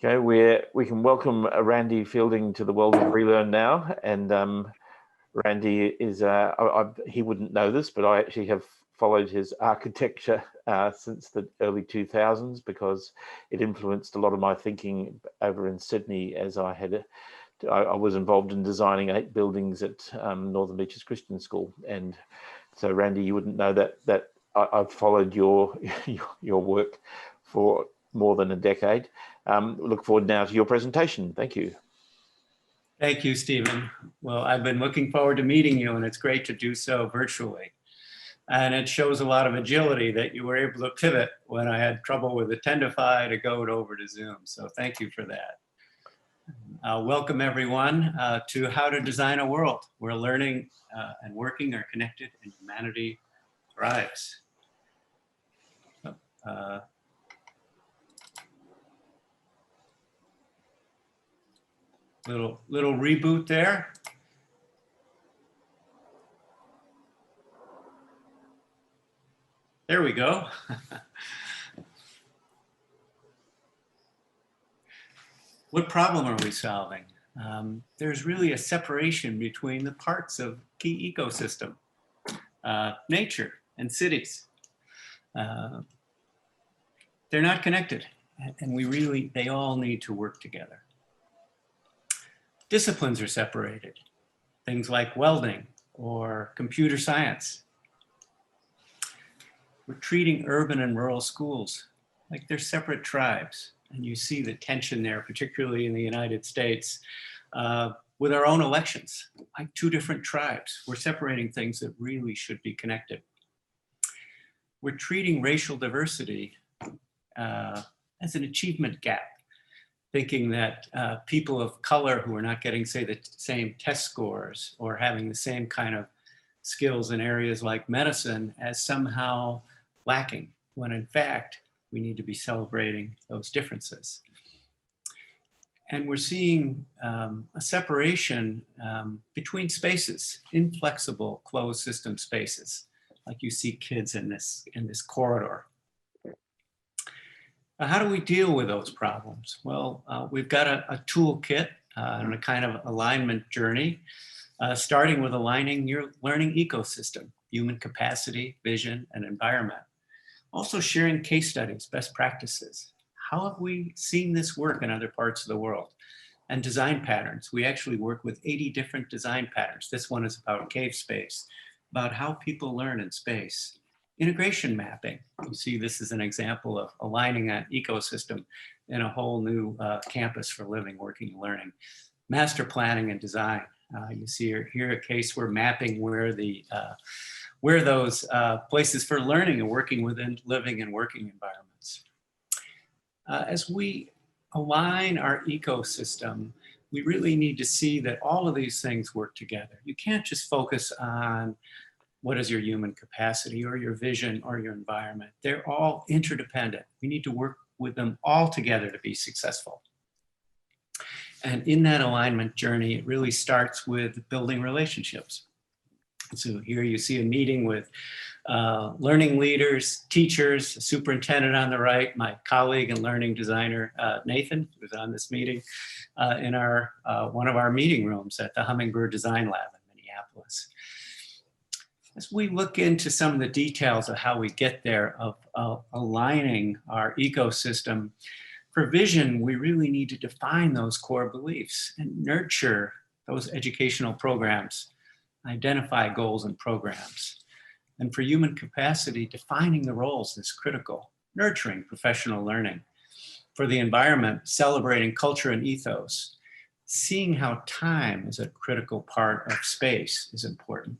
Okay, we can welcome Randy Fielding to the world of Relearn now. And Randy is, he wouldn't know this, but I actually have followed his architecture since the early 2000s because it influenced a lot of my thinking over in Sydney, as I was involved in designing 8 buildings at Northern Beaches Christian School. And so Randy, you wouldn't know that I've followed your work for more than a decade. Look forward now to your presentation. Thank you. Thank you, Stephen. Well, I've been looking forward to meeting you, and it's great to do so virtually. And it shows a lot of agility that you were able to pivot when I had trouble with Attendify to go over to Zoom. So thank you for that. Welcome everyone to How to Design a World where learning and working are connected and humanity thrives. Little reboot there. There we go. What problem are we solving? There's really a separation between the parts of key ecosystem, nature and cities. They're not connected, and they all need to work together. Disciplines are separated, things like welding or computer science. We're treating urban and rural schools like they're separate tribes. And you see the tension there, particularly in the United States, with our own elections, like 2 different tribes. We're separating things that really should be connected. We're treating racial diversity as an achievement gap, thinking that people of color who are not getting, say, the same test scores or having the same kind of skills in areas like medicine as somehow lacking, when in fact, we need to be celebrating those differences. And we're seeing a separation between spaces, inflexible closed system spaces, like you see kids in this corridor. How do we deal with those problems? Well, we've got a toolkit and a kind of alignment journey, starting with aligning your learning ecosystem, human capacity, vision, and environment. Also sharing case studies, best practices. How have we seen this work in other parts of the world? And design patterns. We actually work with 80 different design patterns. This one is about cave space, about how people learn in space. Integration mapping. You see this is an example of aligning an ecosystem in a whole new campus for living, working, and learning. Master planning and design. You see here a case we're mapping where those places for learning and working within living and working environments. As we align our ecosystem, we really need to see that all of these things work together. You can't just focus on what is your human capacity or your vision or your environment. They're all interdependent. We need to work with them all together to be successful. And in that alignment journey, it really starts with building relationships. So here you see a meeting with learning leaders, teachers, a superintendent on the right, my colleague and learning designer, Nathan, who's on this meeting, in one of our meeting rooms at the Hummingbird Design Lab in Minneapolis. As we look into some of the details of how we get there, of aligning our ecosystem, for vision, we really need to define those core beliefs and nurture those educational programs, identify goals and programs. And for human capacity, defining the roles is critical, nurturing professional learning. For the environment, celebrating culture and ethos. Seeing how time is a critical part of space is important.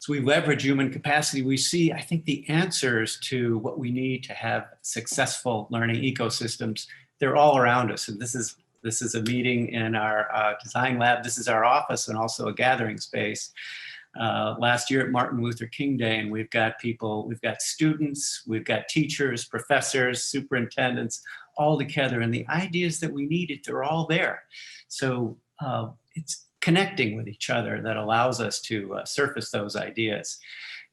As we leverage human capacity, we see, I think, the answers to what we need to have successful learning ecosystems. They're all around us. And this is a meeting in our design lab. This is our office and also a gathering space. Last year at Martin Luther King Day, and we've got students, we've got teachers, professors, superintendents, all together. And the ideas that we needed, they're all there. So it's connecting with each other that allows us to surface those ideas.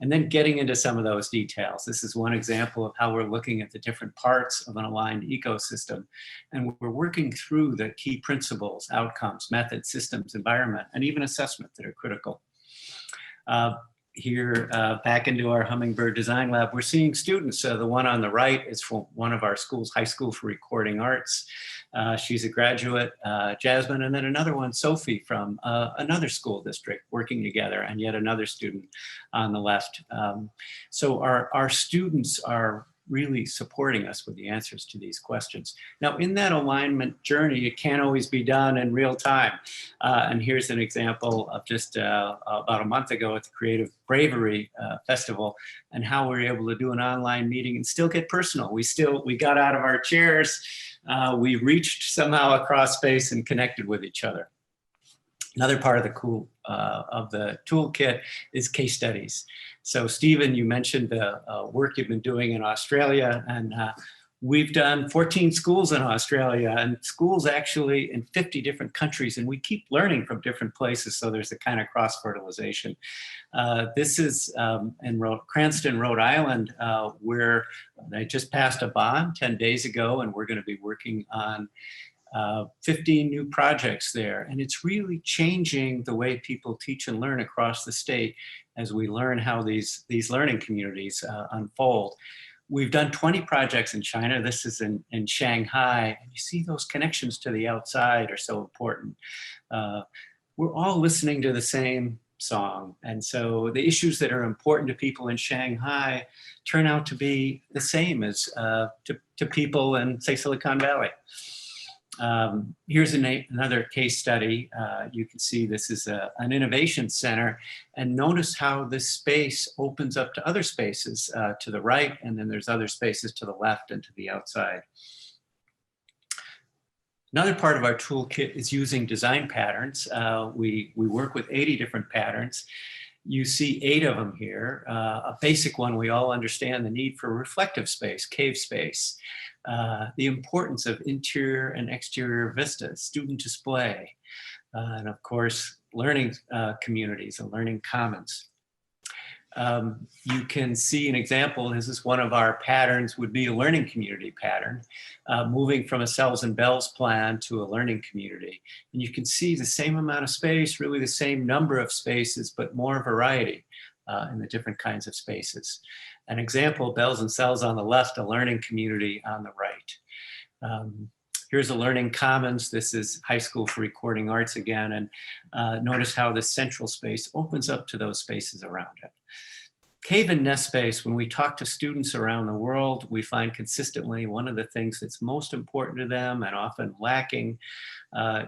and then getting into some of those details. This is one example of how we're looking at the different parts of an aligned ecosystem. And we're working through the key principles, outcomes, methods, systems, environment, and even assessment that are critical. Here, back into our Hummingbird Design Lab, we're seeing students. The one on the right is from one of our schools, High School for Recording Arts. She's a graduate, Jasmine, and then another one, Sophie, from another school district, working together, and yet another student on the left. So our students are really supporting us with the answers to these questions. Now, in that alignment journey, it can't always be done in real time. And here's an example of just about a month ago at the Creative Bravery Festival, and how we were able to do an online meeting and still get personal. We got out of our chairs, we reached somehow across space and connected with each other. Another part of the toolkit is case studies. So Stephen, you mentioned the work you've been doing in Australia, and we've done 14 schools in Australia, and schools actually in 50 different countries, and we keep learning from different places, so there's a kind of cross-fertilization. This is in Cranston, Rhode Island, where they just passed a bond 10 days ago, and we're going to be working on 15 new projects there. And it's really changing the way people teach and learn across the state as we learn how these learning communities unfold. We've done 20 projects in China. This is in Shanghai. And you see those connections to the outside are so important. We're all listening to the same song. And so the issues that are important to people in Shanghai turn out to be the same as to people in, say, Silicon Valley. Here's another case study. You can see this is an innovation center, and notice how this space opens up to other spaces to the right, and then there's other spaces to the left and to the outside. Another part of our toolkit is using design patterns. We work with 80 different patterns. You see 8 of them here. A basic one, we all understand the need for reflective space, cave space. The importance of interior and exterior vistas, student display, and of course, learning communities and learning commons. You can see an example. This is one of our patterns, would be a learning community pattern, moving from a cells and bells plan to a learning community. And you can see the same amount of space, really the same number of spaces, but more variety in the different kinds of spaces. An example, bells and cells on the left, a learning community on the right. Here's a learning commons. This is High School for Recording Arts again. And notice how the central space opens up to those spaces around it. Cave and nest space, when we talk to students around the world, we find consistently one of the things that's most important to them and often lacking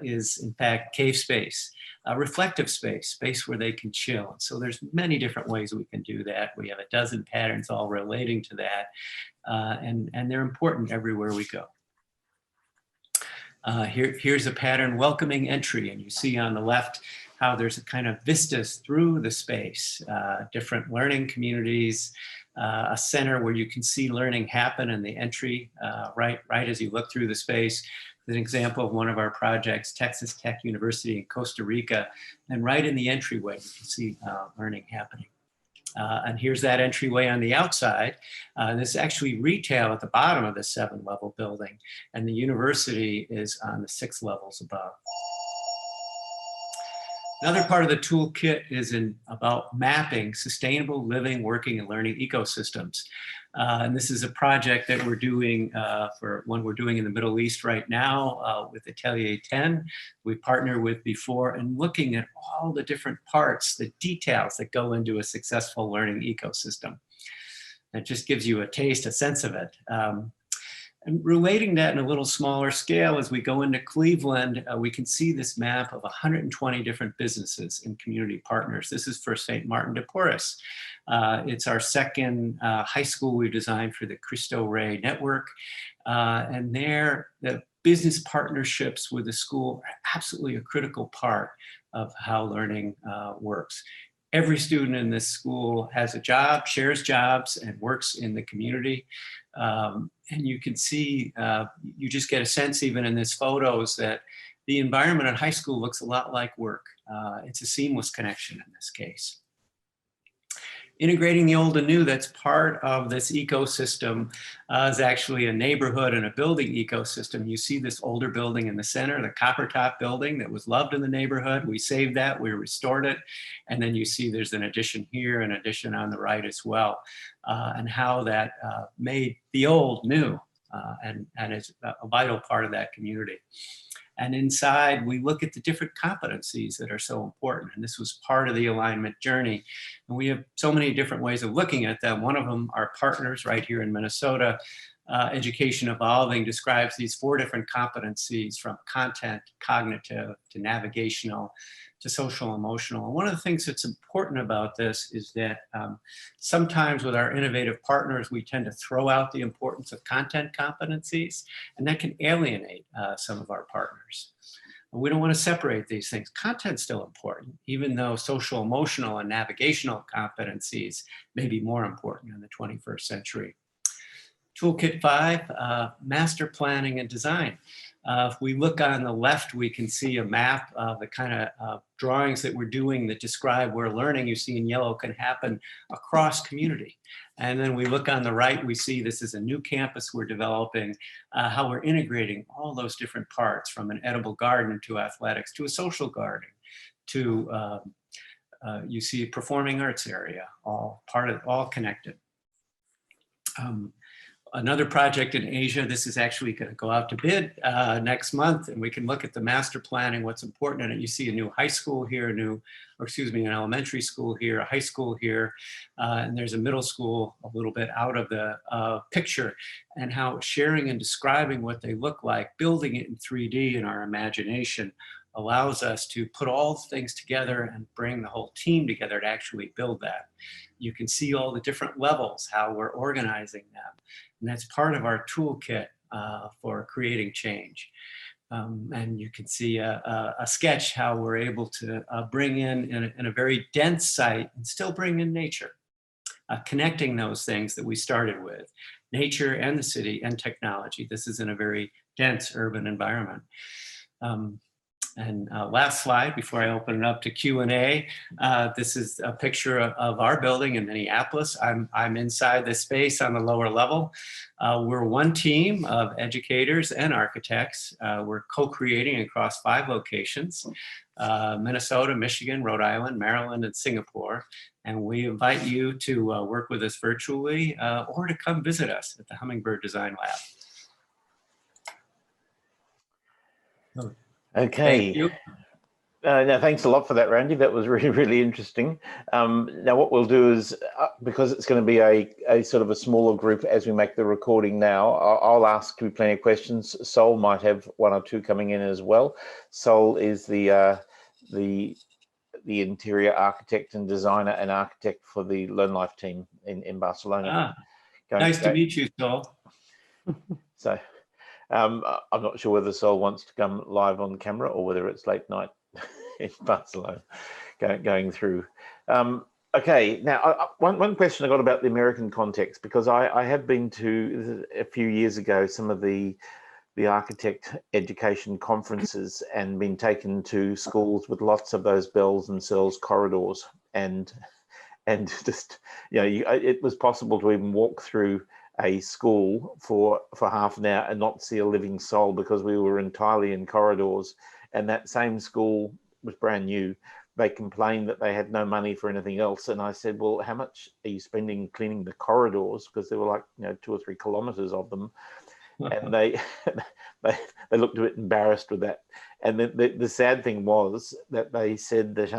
is, in fact, cave space, reflective space, space where they can chill. And so there's many different ways we can do that. We have a dozen patterns all relating to that, and they're important everywhere we go. Here's a pattern, welcoming entry, and you see on the left how there's a kind of vistas through the space, different learning communities, a center where you can see learning happen in the entry, right as you look through the space. An example of one of our projects, Texas Tech University in Costa Rica, and right in the entryway, you can see learning happening. And here's that entryway on the outside. This is actually retail at the bottom of the 7-level building, and the university is on the 6 levels above. Another part of the toolkit is about mapping sustainable living, working, and learning ecosystems. And this is a project that we're doing for one we're doing in the Middle East right now with Atelier 10. We partner with before and looking at all the different parts, the details that go into a successful learning ecosystem. That just gives you a taste, a sense of it. And relating that in a little smaller scale, as we go into Cleveland, we can see this map of 120 different businesses and community partners. This is for St. Martin de Porres. It's our second high school we designed for the Cristo Rey network. And there, the business partnerships with the school are absolutely a critical part of how learning works. Every student in this school has a job, shares jobs, and works in the community. And you can see, you just get a sense even in these photos that the environment at high school looks a lot like work. It's a seamless connection in this case. Integrating the old and new, that's part of this ecosystem, is actually a neighborhood and a building ecosystem. You see this older building in the center, the copper top building that was loved in the neighborhood. We saved that, we restored it. And then you see there's an addition here, an addition on the right as well, and how that made the old new, and is a vital part of that community. And inside, we look at the different competencies that are so important. And this was part of the alignment journey. And we have so many different ways of looking at them. One of them, our partners right here in Minnesota, Education Evolving, describes these 4 different competencies, from content, cognitive, to navigational, to social emotional. And one of the things that's important about this is that sometimes with our innovative partners, we tend to throw out the importance of content competencies, and that can alienate some of our partners. And we don't want to separate these things. Content's still important, even though social emotional and navigational competencies may be more important in the 21st century. Toolkit 5, master planning and design. If we look on the left, we can see a map of the kind of drawings that we're doing that describe where learning, you see in yellow, can happen across community. And then we look on the right, we see this is a new campus we're developing, how we're integrating all those different parts, from an edible garden to athletics to a social garden to, you see a performing arts area, all connected. Another project in Asia, this is actually going to go out to bid next month, and we can look at the master planning, what's important in it. You see a new high school here, an elementary school here, a high school here, and there's a middle school a little bit out of the picture, and how sharing and describing what they look like, building it in 3D in our imagination, allows us to put all things together and bring the whole team together to actually build that. You can see all the different levels, how we're organizing them. And that's part of our toolkit for creating change. And you can see a sketch how we're able to bring in a very dense site and still bring in nature, connecting those things that we started with, nature and the city and technology. This is in a very dense urban environment. And last slide before I open it up to Q&A. This is a picture of our building in Minneapolis. I'm inside the space on the lower level. We're one team of educators and architects. We're co-creating across 5 locations: Minnesota, Michigan, Rhode Island, Maryland, and Singapore. And we invite you to work with us virtually or to come visit us at the Hummingbird Design Lab. Okay. Thank you. No, thanks a lot for that, Randy. That was really, really interesting. Now, what we'll do is, because it's going to be a sort of a smaller group as we make the recording now, I'll ask you plenty of questions. Sol might have 1 or 2 coming in as well. Sol is the interior architect and designer and architect for the Learnlife team in Barcelona. Nice to meet you, Sol. So I'm not sure whether Sol wants to come live on camera or whether it's late night in Barcelona going through. Okay, now one question I got about the American context, because I have been to, a few years ago, some of the architect education conferences and been taken to schools with lots of those bells and cells corridors, and just, you know, it was possible to even walk through a school for half an hour and not see a living soul, because we were entirely in corridors. And that same school was brand new. They complained that they had no money for anything else. And I said, well, how much are you spending cleaning the corridors? Because there were like, 2 or 3 kilometers of them. And they looked a bit embarrassed with that. And the sad thing was that they said that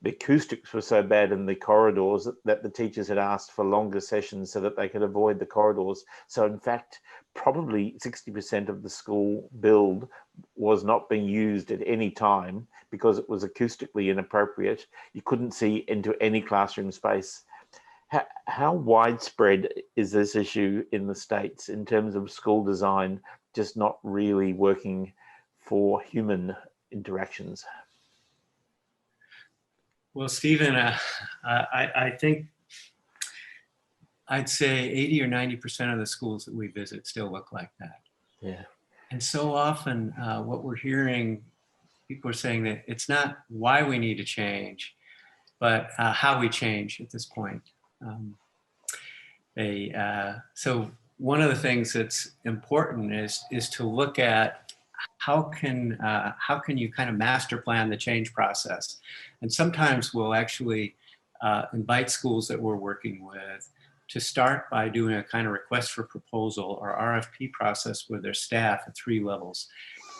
the acoustics were so bad in the corridors that the teachers had asked for longer sessions so that they could avoid the corridors. So in fact, probably 60% of the school build was not being used at any time because it was acoustically inappropriate. You couldn't see into any classroom space. How widespread is this issue in the States in terms of school design just not really working for human interactions? Well, Stephen, I think I'd say 80 or 90% of the schools that we visit still look like that. Yeah. And so often what we're hearing, people are saying that it's not why we need to change, but how we change at this point. So one of the things that's important is to look at how can you kind of master plan the change process. And sometimes we'll actually invite schools that we're working with to start by doing a kind of request for proposal or RFP process with their staff at 3 levels.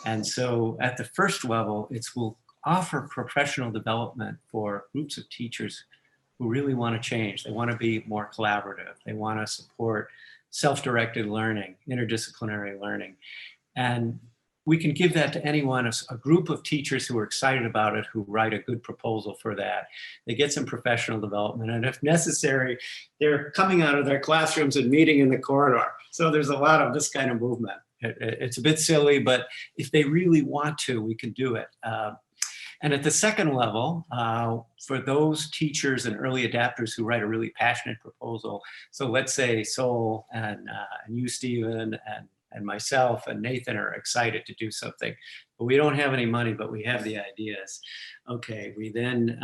And so at the first level, we'll offer professional development for groups of teachers who really want to change. They want to be more collaborative. They want to support self-directed learning, interdisciplinary learning. And we can give that to anyone, a group of teachers who are excited about it, who write a good proposal for that. They get some professional development, and if necessary, they're coming out of their classrooms and meeting in the corridor. So there's a lot of this kind of movement. It's a bit silly, but if they really want to, we can do it. And at the second level, for those teachers and early adapters who write a really passionate proposal, so let's say Sol and you, Stephen, and myself and Nathan are excited to do something, but we don't have any money, but we have the ideas. Okay, we then,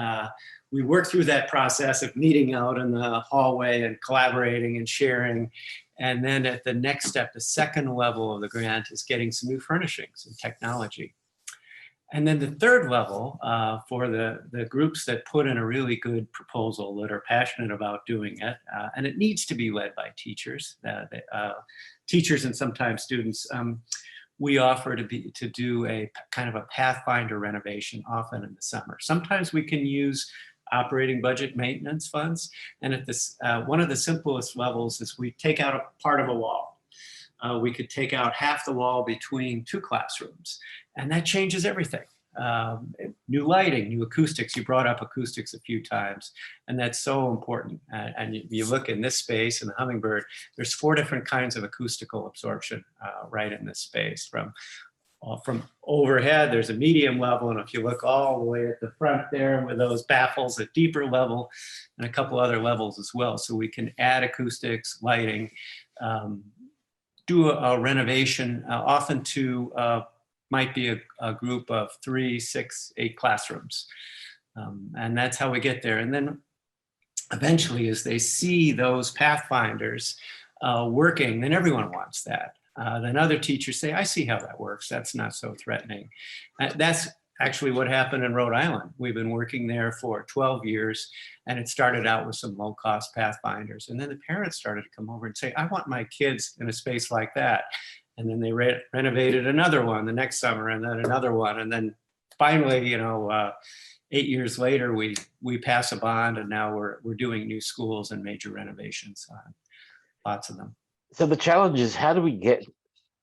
we work through that process of meeting out in the hallway and collaborating and sharing. And then at the next step, the second level of the grant is getting some new furnishings and technology. And then the third level for the groups that put in a really good proposal, that are passionate about doing it, and it needs to be led by teachers, teachers and sometimes students. We offer to do a kind of a pathfinder renovation, often in the summer. Sometimes we can use operating budget maintenance funds, and at this one of the simplest levels is we take out a part of a wall. We could take out half the wall between 2 classrooms, and that changes everything. New lighting, new acoustics. You brought up acoustics a few times, and that's so important. And you look in this space in the Hummingbird, there's 4 different kinds of acoustical absorption right in this space. From overhead, there's a medium level, and if you look all the way at the front there with those baffles, a deeper level, and a couple other levels as well. So we can add acoustics, lighting, do a renovation, often to might be a group of 3, 6, 8 classrooms. And that's how we get there. And then eventually, as they see those pathfinders working, then everyone wants that. Then other teachers say, I see how that works. That's not so threatening. That's actually what happened in Rhode Island. We've been working there for 12 years, and it started out with some low-cost pathfinders. And then the parents started to come over and say, I want my kids in a space like that. And then they renovated another one the next summer, and then another one. And then finally, 8 years later, we pass a bond, and now we're doing new schools and major renovations on lots of them. So the challenge is, how do we get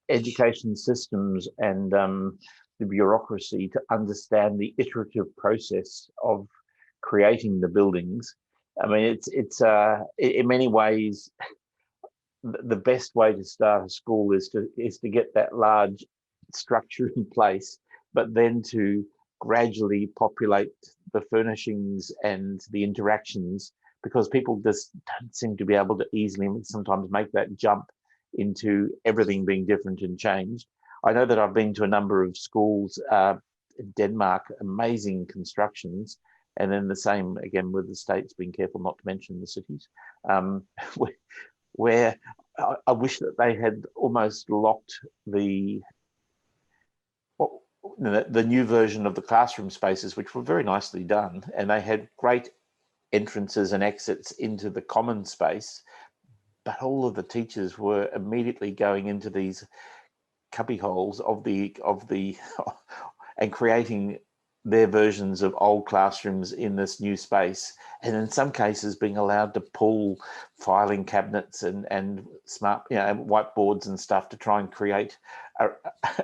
education systems and the bureaucracy to understand the iterative process of creating the buildings? I mean, it's in many ways the best way to start a school is to get that large structure in place, but then to gradually populate the furnishings and the interactions, because people just don't seem to be able to easily sometimes make that jump into everything being different and changed. I know that I've been to a number of schools in Denmark, amazing constructions, and then the same again with the States, being careful not to mention the cities, where I wish that they had almost locked the new version of the classroom spaces, which were very nicely done, and they had great entrances and exits into the common space, but all of the teachers were immediately going into these cubby holes of the and creating their versions of old classrooms in this new space, and in some cases being allowed to pull filing cabinets and smart whiteboards and stuff to try and create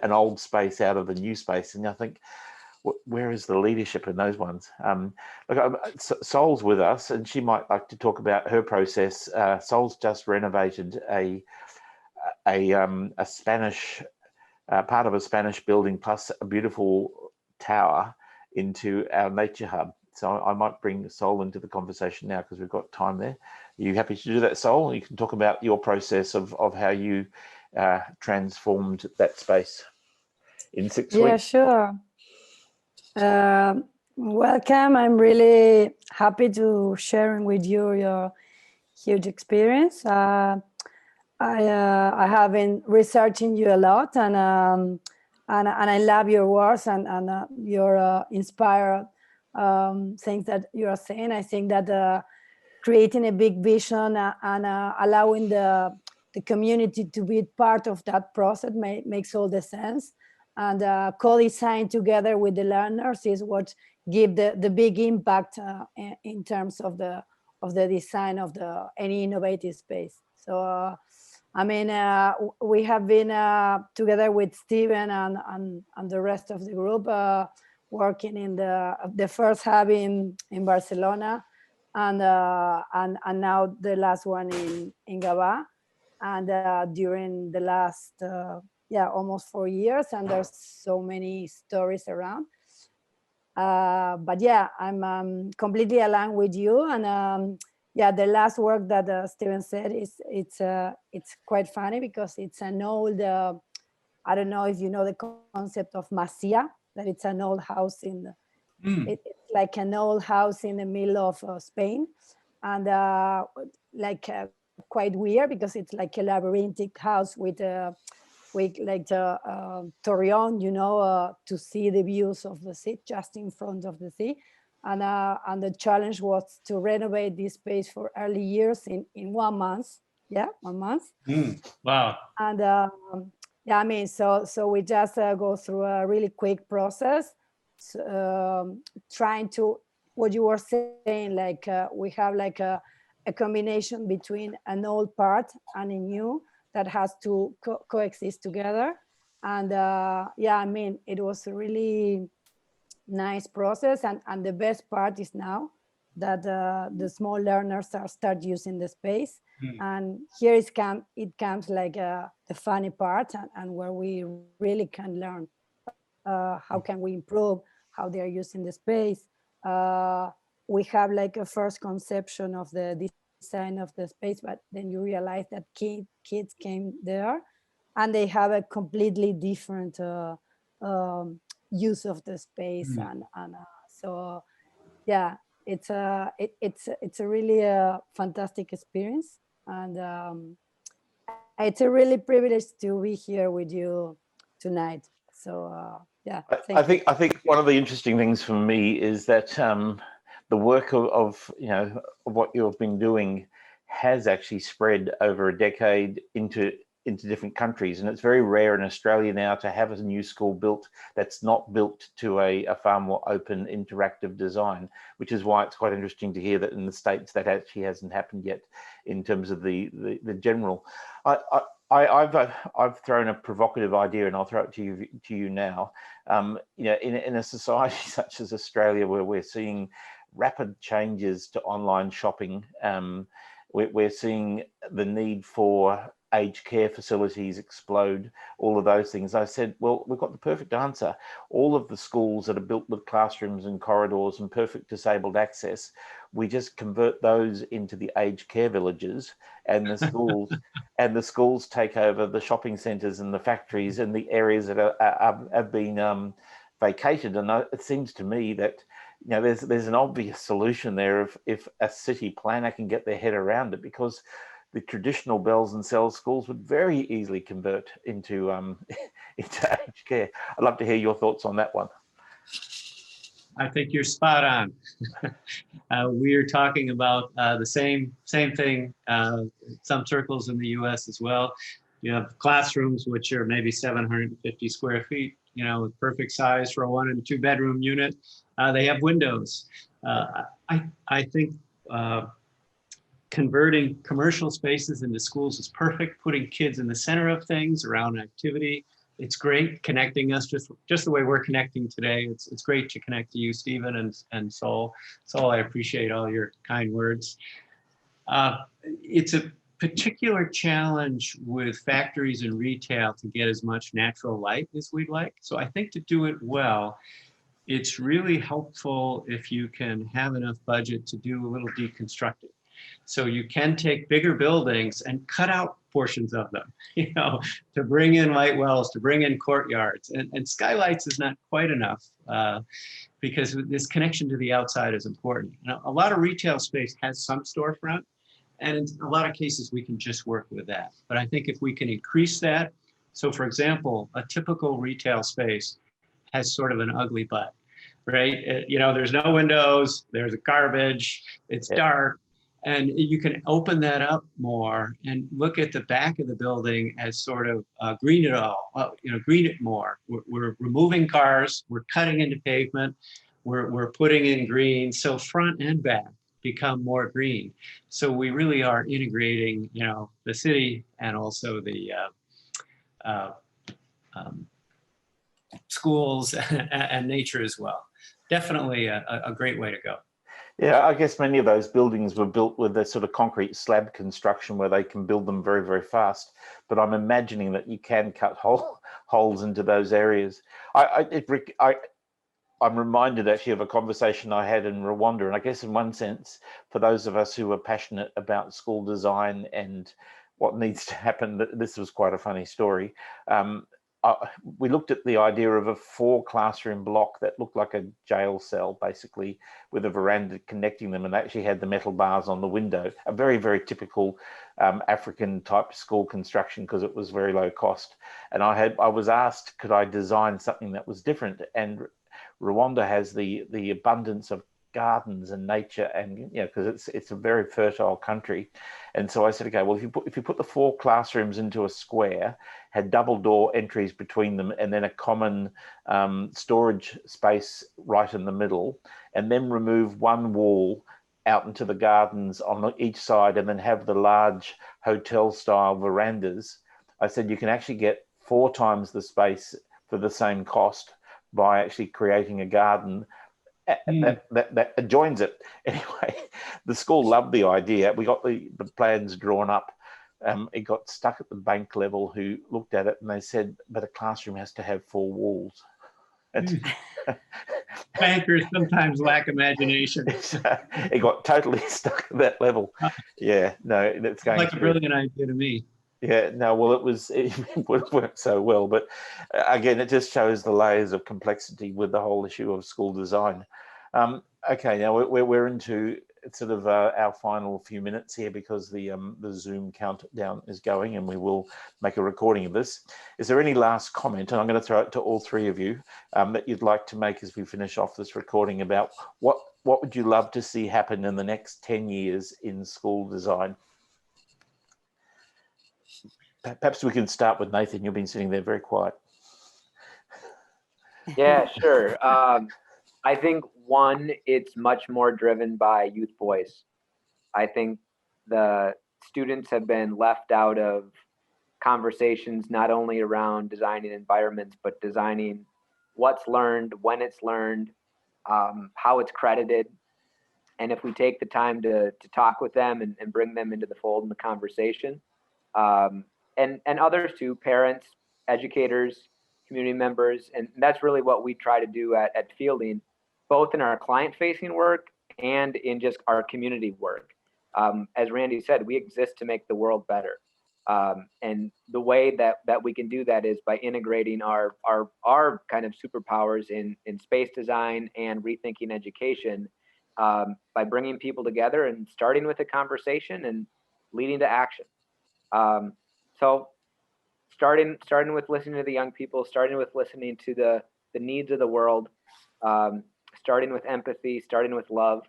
an old space out of the new space. And I think, where is the leadership in those ones? Look, Sol's with us, and she might like to talk about her process. Sol's just renovated a Spanish part of a Spanish building plus a beautiful tower into our nature hub. So I might bring Sol into the conversation now because we've got time there. Are you happy to do that, Sol? You can talk about your process of how you transformed that space in 6 weeks. Yeah, sure. Welcome. I'm really happy to sharing with you your huge experience. I have been researching you a lot, and I love your words and your inspired things that you are saying. I think that creating a big vision and allowing the community to be part of that process makes all the sense. And co-design together with the learners is what give the big impact in terms of the design of the any innovative space. So I mean, we have been together with Steven and the rest of the group working in the first hub in Barcelona, and now the last one in Gabá, and during the last almost 4 years, and there's so many stories around. But yeah, I'm completely aligned with you, and the last work that Steven said is it's quite funny because it's an old I don't know if you know the concept of Masia, that it's an old house it's like an old house in the middle of Spain, and quite weird because it's like a labyrinthic house with like the Torreon, to see the views of the sea just in front of the sea. And the challenge was to renovate this space for early years in 1 month. Yeah, 1 month. Wow. And I mean, so we just go through a really quick process, trying to, what you were saying, like we have like a combination between an old part and a new that has to coexist together. And I mean, it was a really nice process, and the best part is now that the small learners start using the space. And here it comes like the funny part, and where we really can learn how can we improve how they are using the space. We have like a first conception of the design of the space, but then you realize that kids came there and they have a completely different use of the space. And so yeah, it's a really fantastic experience, and it's a really privilege to be here with you tonight. So I think one of the interesting things for me is that the work of what you've been doing has actually spread over a decade into different countries, and it's very rare in Australia now to have a new school built that's not built to a far more open, interactive design, which is why it's quite interesting to hear that in the States that actually hasn't happened yet in terms of the general. I've thrown a provocative idea, and I'll throw it to you now. In a society such as Australia, where we're seeing rapid changes to online shopping, we're seeing the need for aged care facilities explode, all of those things. I said, well, we've got the perfect answer. All of the schools that are built with classrooms and corridors and perfect disabled access, we just convert those into the aged care villages, and the schools and the schools take over the shopping centres and the factories and the areas that have been vacated. And it seems to me that there's an obvious solution there if a city planner can get their head around it, because the traditional bells and cells schools would very easily convert into aged care. I'd love to hear your thoughts on that one. I think you're spot on. We're talking about the same thing. Some circles in the U.S. as well. You have classrooms which are maybe 750 square feet, with perfect size for a 1 and 2 bedroom unit. They have windows. I think converting commercial spaces into schools is perfect. Putting kids in the center of things around activity. It's great connecting us just the way we're connecting today. It's great to connect to you, Stephen, and Sol. Sol, I appreciate all your kind words. It's a particular challenge with factories and retail to get as much natural light as we'd like. So I think to do it well, it's really helpful if you can have enough budget to do a little deconstructing. So you can take bigger buildings and cut out portions of them, to bring in light wells, to bring in courtyards, and skylights is not quite enough because this connection to the outside is important. Now, a lot of retail space has some storefront, and in a lot of cases, we can just work with that. But I think if we can increase that, so for example, a typical retail space has sort of an ugly butt, right? You know, there's no windows, there's garbage, it's dark, and you can open that up more and look at the back of the building as sort of green it all, you know, green it more. We're removing cars, we're cutting into pavement, we're putting in green, so front and back become more green. So we really are integrating, you know, the city and also the schools and nature as well. Definitely a great way to go. Yeah, I guess many of those buildings were built with a sort of concrete slab construction where they can build them very, very fast. But I'm imagining that you can cut holes into those areas. I'm reminded actually of a conversation I had in Rwanda. And I guess in one sense, for those of us who are passionate about school design and what needs to happen, this was quite a funny story. We looked at the idea of a 4-classroom block that looked like a jail cell, basically, with a veranda connecting them, and actually had the metal bars on the window. A very, very typical African type school construction, because it was very low cost. And I was asked, could I design something that was different? And Rwanda has the abundance of gardens and nature, and you know, because it's a very fertile country. And so I said, okay, well, if you put the 4 classrooms into a square, had double door entries between them, and then a common storage space right in the middle, and then remove one wall out into the gardens on each side, and then have the large hotel style verandas, I said you can actually get 4 times the space for the same cost by actually creating a garden that adjoins it. Anyway, the school loved the idea. We got the plans drawn up. It got stuck at the bank level, who looked at it and they said, but a classroom has to have 4 walls. Bankers sometimes lack imagination. It got totally stuck at that level. Yeah, no, that's going like a brilliant idea to me. Yeah, no, well, it worked so well. But again, it just shows the layers of complexity with the whole issue of school design. Okay, now we're into sort of our final few minutes here, because the Zoom countdown is going, and we will make a recording of this. Is there any last comment, and I'm going to throw it to all 3 of you, that you'd like to make as we finish off this recording about what would you love to see happen in the next 10 years in school design? Perhaps we can start with Nathan. You've been sitting there very quiet. Yeah, sure. I think, one, it's much more driven by youth voice. I think the students have been left out of conversations, not only around designing environments, but designing what's learned, when it's learned, how it's credited. And if we take the time to talk with them and bring them into the fold in the conversation, and others too, parents, educators, community members. And that's really what we try to do at Fielding, both in our client-facing work and in just our community work. As Randy said, we exist to make the world better. And the way that we can do that is by integrating our kind of superpowers in space design and rethinking education, by bringing people together and starting with a conversation and leading to action. So starting with listening to the young people, starting with listening to the needs of the world, starting with empathy, starting with love.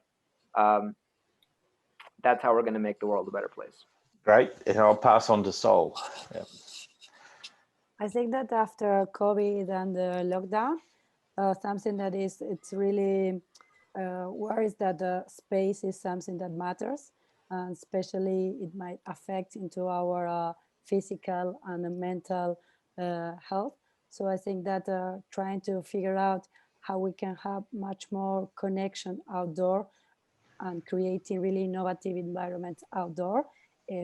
That's how we're going to make the world a better place. Great. And I'll pass on to Sol. Yeah. I think that after COVID and the lockdown, something that it's really where is that the space is something that matters, and especially it might affect into our physical and mental health. So I think that trying to figure out how we can have much more connection outdoor and creating really innovative environments outdoor,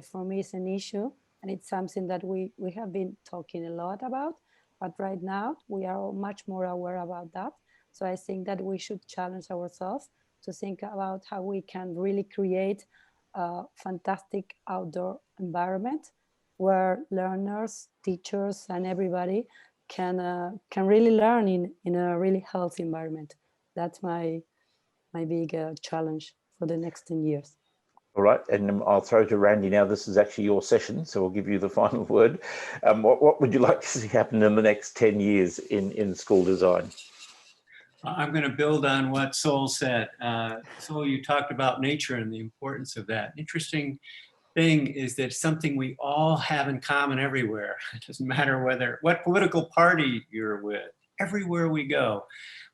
for me is an issue, and it's something that we have been talking a lot about, but right now we are much more aware about that. So I think that we should challenge ourselves to think about how we can really create a fantastic outdoor environment where learners, teachers, and everybody can really learn in a really healthy environment. That's my big challenge for the next 10 years. All right, and I'll throw to Randy now. This is actually your session, so we'll give you the final word. What would you like to see happen in the next 10 years in school design? I'm going to build on what Sol said. Sol, you talked about nature and the importance of that. Interesting thing is that it's something we all have in common everywhere. It doesn't matter what political party you're with. Everywhere we go,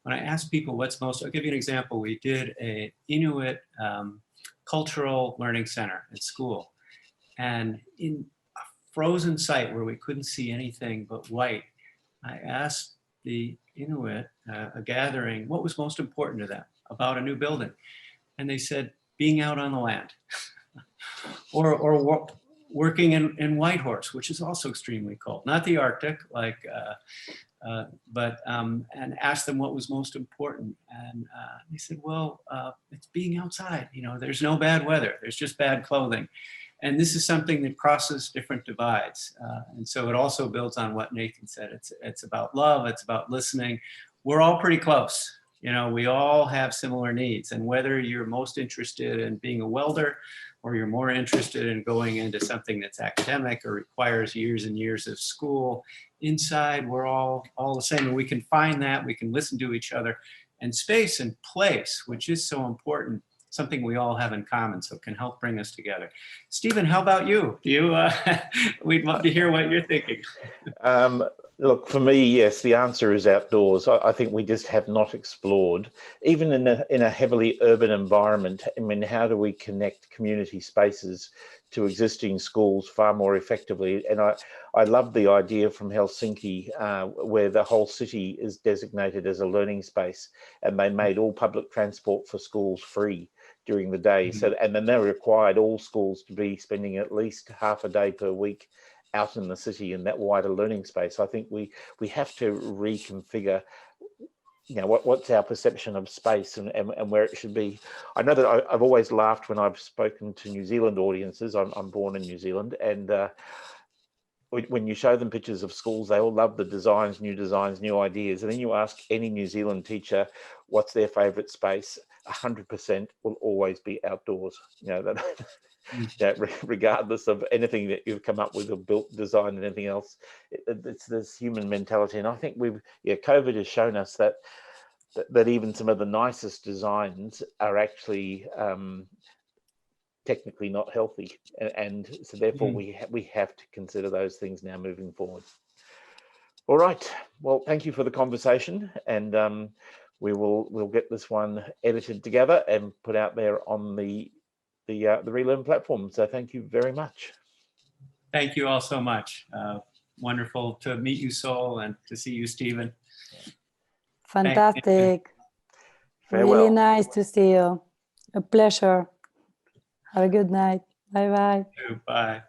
when I ask people what's most, I'll give you an example. We did a Inuit cultural learning center at school, and in a frozen site where we couldn't see anything but white, I asked the Inuit, a gathering, what was most important to them about a new building, and they said being out on the land, or working in Whitehorse, which is also extremely cold, not the Arctic, like. And asked them what was most important. And they said, well, it's being outside. You know, there's no bad weather. There's just bad clothing. And this is something that crosses different divides. And so it also builds on what Nathan said. It's about love. It's about listening. We're all pretty close. You know, we all have similar needs. And whether you're most interested in being a welder, or you're more interested in going into something that's academic or requires years and years of school, inside we're all the same. And we can find that, we can listen to each other. And space and place, which is so important, something we all have in common, so it can help bring us together. Stephen, how about you? We'd love to hear what you're thinking. Look, for me, yes, the answer is outdoors. I think we just have not explored, even in a heavily urban environment. I mean, how do we connect community spaces to existing schools far more effectively? And I love the idea from Helsinki, where the whole city is designated as a learning space, and they made all public transport for schools free during the day. So, and then they required all schools to be spending at least half a day per week out in the city in that wider learning space. I think we have to reconfigure, you know, what's our perception of space and where it should be. I know that I've always laughed when I've spoken to New Zealand audiences. I'm born in New Zealand, and when you show them pictures of schools, they all love the designs, new ideas. And then you ask any New Zealand teacher what's their favourite space, 100% will always be outdoors. You know, that regardless of anything that you've come up with or built, designed, and anything else, it's this human mentality. And I think COVID has shown us that even some of the nicest designs are actually technically not healthy, and so therefore we have to consider those things now moving forward. All right, well, thank you for the conversation, and we'll get this one edited together and put out there on the Relearn platform. So thank you very much. Thank you all so much. Wonderful to meet you, Sol, and to see you, Stephen. Fantastic. Really nice to see you. A pleasure. Have a good night. Bye-bye. Bye.